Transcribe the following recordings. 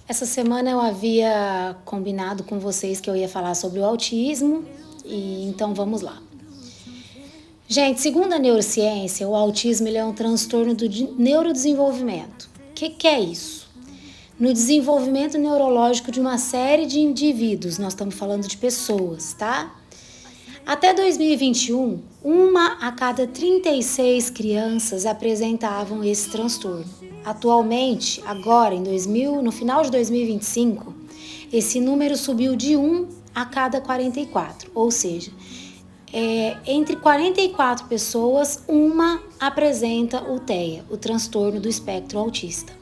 Essa semana eu havia combinado com vocês que eu ia falar sobre o autismo e então vamos lá. Gente, segundo a neurociência, o autismo ele é um transtorno do neurodesenvolvimento. O que é isso? No desenvolvimento neurológico de uma série de indivíduos, nós estamos falando de pessoas, tá? Até 2021, uma a cada 36 crianças apresentavam esse transtorno. Atualmente, agora no final de 2025, esse número subiu de 1 a cada 44, ou seja, entre 44 pessoas, uma apresenta o TEA, o transtorno do espectro autista.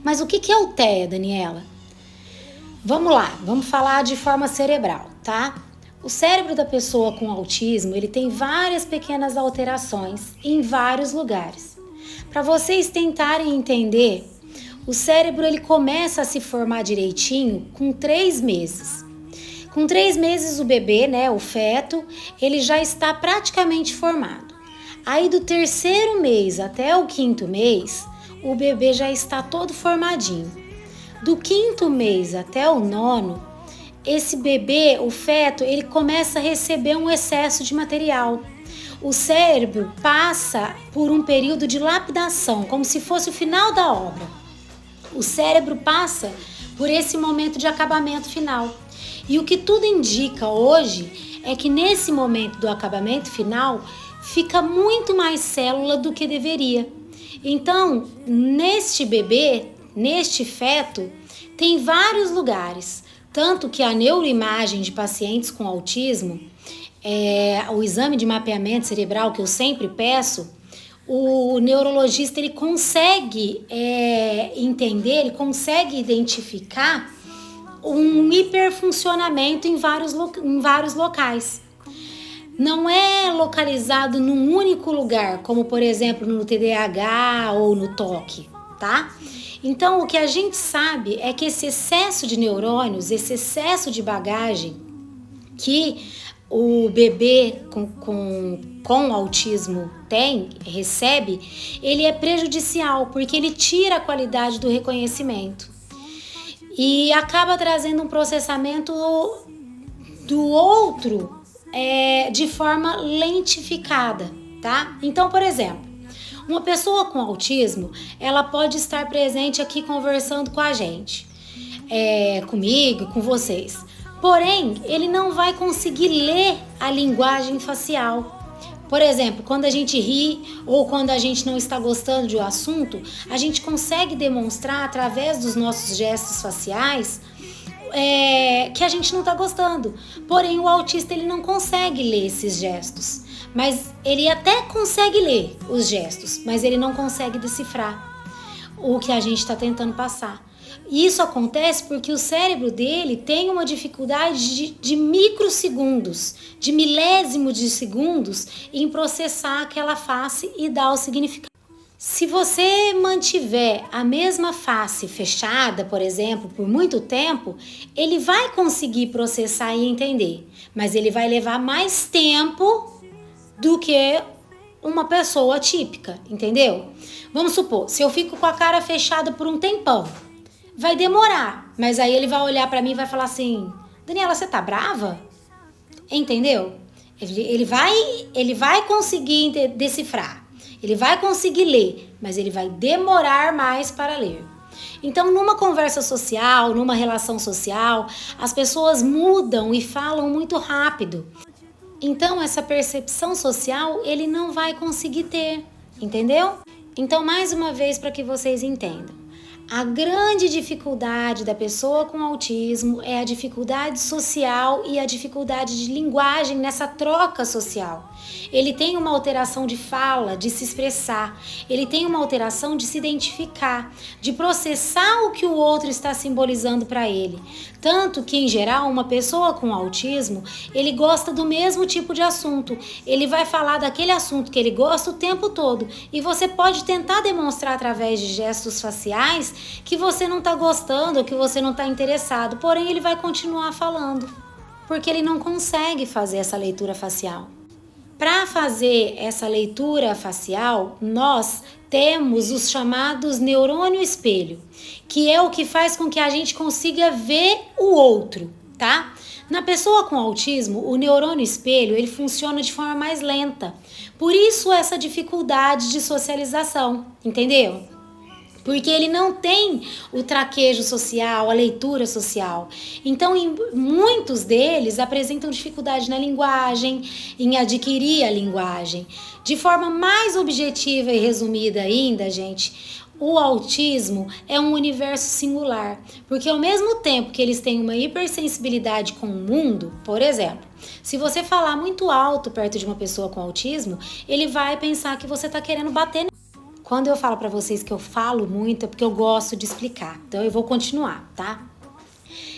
Mas o que é o TEA, Daniela? Vamos lá, vamos falar de forma cerebral, tá? O cérebro da pessoa com autismo, ele tem várias pequenas alterações em vários lugares. Para vocês tentarem entender, o cérebro ele começa a se formar direitinho com 3 meses. Com 3 meses o bebê, o feto, ele já está praticamente formado. Aí do 3º mês até o 5º mês, o bebê já está todo formadinho. Do 5º mês até o 9º, esse bebê, o feto, ele começa a receber um excesso de material. O cérebro passa por um período de lapidação, como se fosse o final da obra. O cérebro passa por esse momento de acabamento final. E o que tudo indica hoje é que nesse momento do acabamento final fica muito mais célula do que deveria. Então, neste bebê, neste feto, tem vários lugares. Tanto que a neuroimagem de pacientes com autismo, o exame de mapeamento cerebral que eu sempre peço, o neurologista ele consegue entender, ele consegue identificar um hiperfuncionamento em vários locais. Não é localizado num único lugar, como por exemplo no TDAH ou no TOC, tá? Então, o que a gente sabe é que esse excesso de neurônios, esse excesso de bagagem que o bebê com autismo recebe, ele é prejudicial, porque ele tira a qualidade do reconhecimento e acaba trazendo um processamento do outro de forma lentificada, tá? Então, por exemplo, uma pessoa com autismo, ela pode estar presente aqui conversando com a gente, comigo, com vocês. Porém, ele não vai conseguir ler a linguagem facial. Por exemplo, quando a gente ri ou quando a gente não está gostando de um assunto, a gente consegue demonstrar através dos nossos gestos faciais que a gente não está gostando. Porém, o autista ele não consegue ler esses gestos. Mas ele até consegue ler os gestos, mas ele não consegue decifrar o que a gente está tentando passar. E isso acontece porque o cérebro dele tem uma dificuldade de microsegundos, de milésimo de segundos em processar aquela face e dar o significado. Se você mantiver a mesma face fechada, por exemplo, por muito tempo, ele vai conseguir processar e entender, mas ele vai levar mais tempo do que uma pessoa típica, entendeu? Vamos supor, se eu fico com a cara fechada por um tempão, vai demorar, mas aí ele vai olhar pra mim e vai falar assim: Daniela, você tá brava? Entendeu? Ele vai conseguir decifrar, ele vai conseguir ler, mas ele vai demorar mais para ler. Então, numa conversa social, numa relação social, as pessoas mudam e falam muito rápido. Então, essa percepção social, ele não vai conseguir ter, entendeu? Então, mais uma vez, para que vocês entendam. A grande dificuldade da pessoa com autismo é a dificuldade social e a dificuldade de linguagem nessa troca social. Ele tem uma alteração de fala, de se expressar, ele tem uma alteração de se identificar, de processar o que o outro está simbolizando para ele. Tanto que, em geral, uma pessoa com autismo, ele gosta do mesmo tipo de assunto. Ele vai falar daquele assunto que ele gosta o tempo todo. E você pode tentar demonstrar através de gestos faciais que você não está gostando, que você não está interessado. Porém, ele vai continuar falando, porque ele não consegue fazer essa leitura facial. Para fazer essa leitura facial, nós temos os chamados neurônio espelho, que é o que faz com que a gente consiga ver o outro, tá? Na pessoa com autismo, o neurônio espelho, ele funciona de forma mais lenta. Por isso essa dificuldade de socialização, entendeu? Porque ele não tem o traquejo social, a leitura social. Então, muitos deles apresentam dificuldade na linguagem, em adquirir a linguagem. De forma mais objetiva e resumida ainda, gente, o autismo é um universo singular. Porque ao mesmo tempo que eles têm uma hipersensibilidade com o mundo, por exemplo, se você falar muito alto perto de uma pessoa com autismo, ele vai pensar que você está querendo bater. Quando eu falo para vocês que eu falo muito é porque eu gosto de explicar. Então eu vou continuar, tá?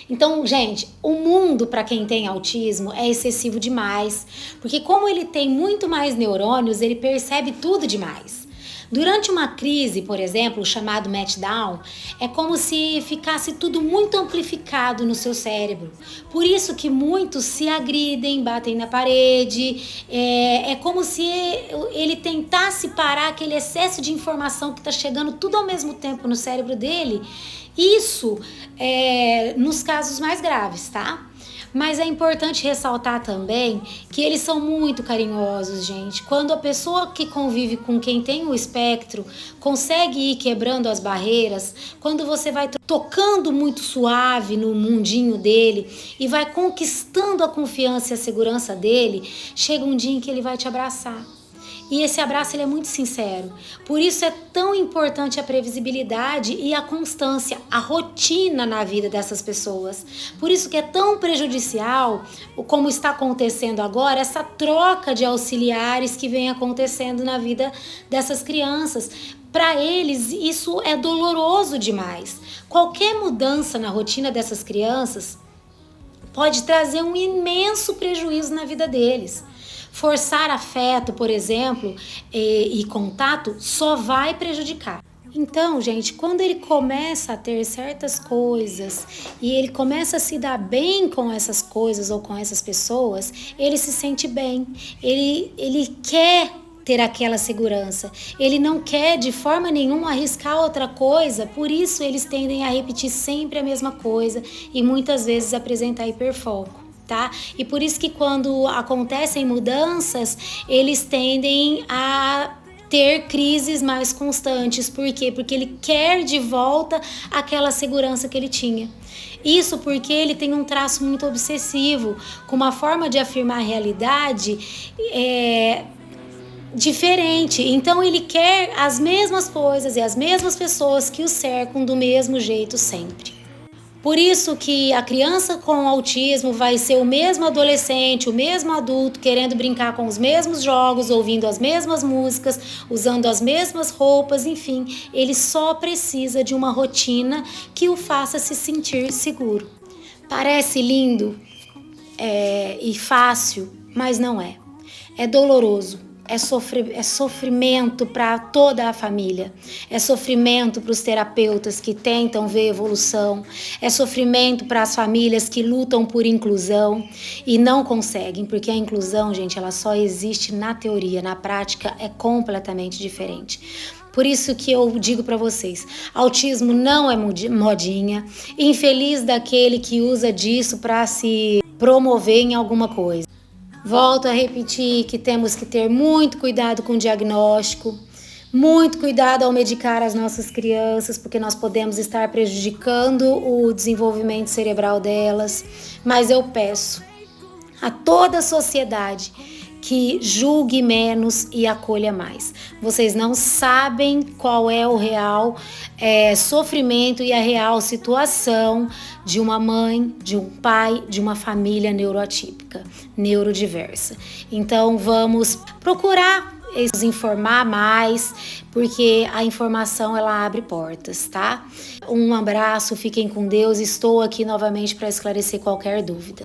Então, gente, o mundo para quem tem autismo é excessivo demais, porque como ele tem muito mais neurônios, ele percebe tudo demais. Durante uma crise, por exemplo, o chamado meltdown, é como se ficasse tudo muito amplificado no seu cérebro. Por isso que muitos se agridem, batem na parede. É como se ele tentasse parar aquele excesso de informação que está chegando tudo ao mesmo tempo no cérebro dele. Isso nos casos mais graves, tá? Mas é importante ressaltar também que eles são muito carinhosos, gente. Quando a pessoa que convive com quem tem o espectro consegue ir quebrando as barreiras, quando você vai tocando muito suave no mundinho dele e vai conquistando a confiança e a segurança dele, chega um dia em que ele vai te abraçar. E esse abraço ele é muito sincero. Por isso é tão importante a previsibilidade e a constância, a rotina na vida dessas pessoas. Por isso que é tão prejudicial, como está acontecendo agora, essa troca de auxiliares que vem acontecendo na vida dessas crianças. Para eles, isso é doloroso demais. Qualquer mudança na rotina dessas crianças pode trazer um imenso prejuízo na vida deles. Forçar afeto, por exemplo, e contato só vai prejudicar. Então, gente, quando ele começa a ter certas coisas e ele começa a se dar bem com essas coisas ou com essas pessoas, ele se sente bem, ele quer ter aquela segurança, ele não quer de forma nenhuma arriscar outra coisa, por isso eles tendem a repetir sempre a mesma coisa e muitas vezes apresentar hiperfoco. Tá? E por isso que quando acontecem mudanças, eles tendem a ter crises mais constantes. Por quê? Porque ele quer de volta aquela segurança que ele tinha. Isso porque ele tem um traço muito obsessivo, com uma forma de afirmar a realidade diferente. Então ele quer as mesmas coisas e as mesmas pessoas que o cercam do mesmo jeito sempre. Por isso que a criança com autismo vai ser o mesmo adolescente, o mesmo adulto, querendo brincar com os mesmos jogos, ouvindo as mesmas músicas, usando as mesmas roupas, enfim. Ele só precisa de uma rotina que o faça se sentir seguro. Parece lindo e fácil, mas não é. É doloroso. É sofrimento para toda a família, é sofrimento para os terapeutas que tentam ver evolução, é sofrimento para as famílias que lutam por inclusão e não conseguem, porque a inclusão, gente, ela só existe na teoria, na prática é completamente diferente. Por isso que eu digo para vocês, autismo não é modinha, infeliz daquele que usa disso para se promover em alguma coisa. Volto a repetir que temos que ter muito cuidado com o diagnóstico, muito cuidado ao medicar as nossas crianças, porque nós podemos estar prejudicando o desenvolvimento cerebral delas. Mas eu peço a toda a sociedade que julgue menos e acolha mais. Vocês não sabem qual é o real sofrimento e a real situação de uma mãe, de um pai, de uma família neuroatípica, neurodiversa. Então vamos procurar nos informar mais, porque a informação ela abre portas, tá? Um abraço, fiquem com Deus, estou aqui novamente para esclarecer qualquer dúvida.